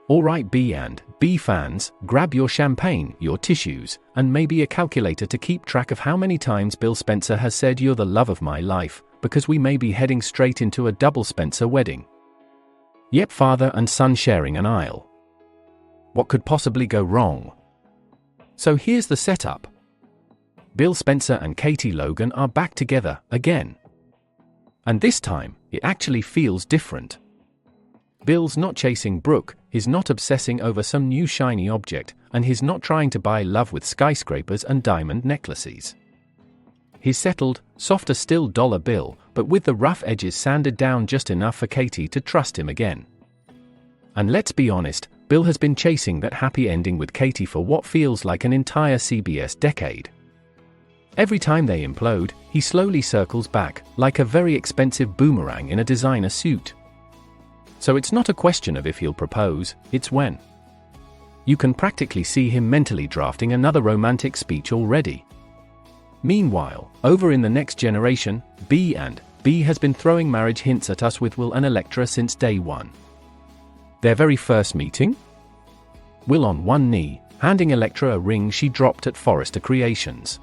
Alright B and B fans, grab your champagne, your tissues, and maybe a calculator to keep track of how many times Bill Spencer has said you're the love of my life, because we may be heading straight into a double Spencer wedding. Yep, father and son sharing an aisle. What could possibly go wrong? So here's the setup. Bill Spencer and Katie Logan are back together again. And this time, it actually feels different. Bill's not chasing Brooke, he's not obsessing over some new shiny object, and he's not trying to buy love with skyscrapers and diamond necklaces. He's settled, softer still dollar Bill, but with the rough edges sanded down just enough for Katie to trust him again. And let's be honest, Bill has been chasing that happy ending with Katie for what feels like an entire CBS decade. Every time they implode, he slowly circles back, like a very expensive boomerang in a designer suit. So it's not a question of if he'll propose, it's when. You can practically see him mentally drafting another romantic speech already. Meanwhile, over in the next generation, B and B has been throwing marriage hints at us with Will and Elektra since day one. Their very first meeting? Will on one knee, handing Elektra a ring she dropped at Forrester Creations.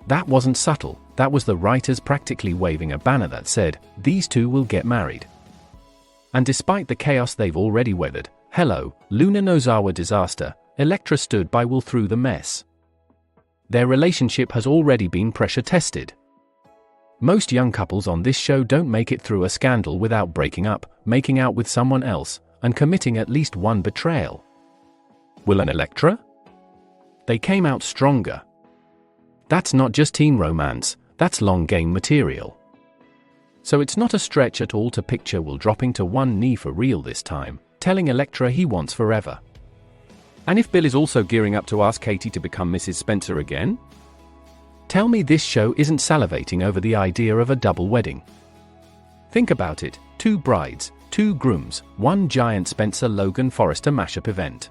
That wasn't subtle, that was the writers practically waving a banner that said, "These two will get married." And despite the chaos they've already weathered, hello, Luna Nozawa disaster, Elektra stood by Will through the mess. Their relationship has already been pressure tested. Most young couples on this show don't make it through a scandal without breaking up, making out with someone else, and committing at least one betrayal. Will and Elektra? They came out stronger. That's not just teen romance, that's long game material. So it's not a stretch at all to picture Will dropping to one knee for real this time, telling Elektra he wants forever. And if Bill is also gearing up to ask Katie to become Mrs. Spencer again? Tell me this show isn't salivating over the idea of a double wedding. Think about it, 2 brides, 2 grooms, 1 giant Spencer Logan Forrester mashup event.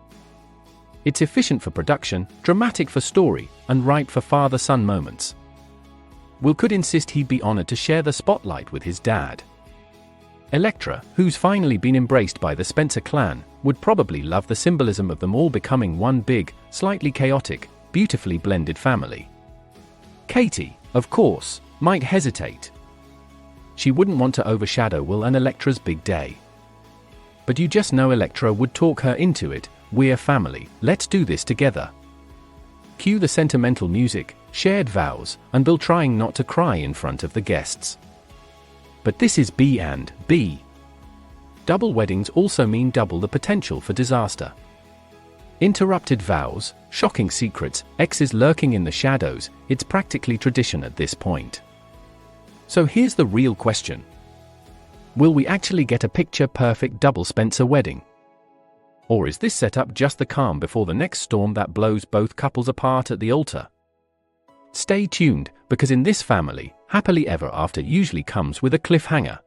It's efficient for production, dramatic for story, and ripe for father-son moments. Will could insist he'd be honored to share the spotlight with his dad. Elektra, who's finally been embraced by the Spencer clan, would probably love the symbolism of them all becoming one big, slightly chaotic, beautifully blended family. Katie, of course, might hesitate. She wouldn't want to overshadow Will and Elektra's big day. But you just know Elektra would talk her into it. "We're family, let's do this together." Cue the sentimental music, shared vows, and Bill trying not to cry in front of the guests. But this is B and B. Double weddings also mean double the potential for disaster. Interrupted vows, shocking secrets, exes lurking in the shadows, it's practically tradition at this point. So here's the real question. Will we actually get a picture-perfect double Spencer wedding? Or is this setup just the calm before the next storm that blows both couples apart at the altar? Stay tuned, because in this family, happily ever after usually comes with a cliffhanger.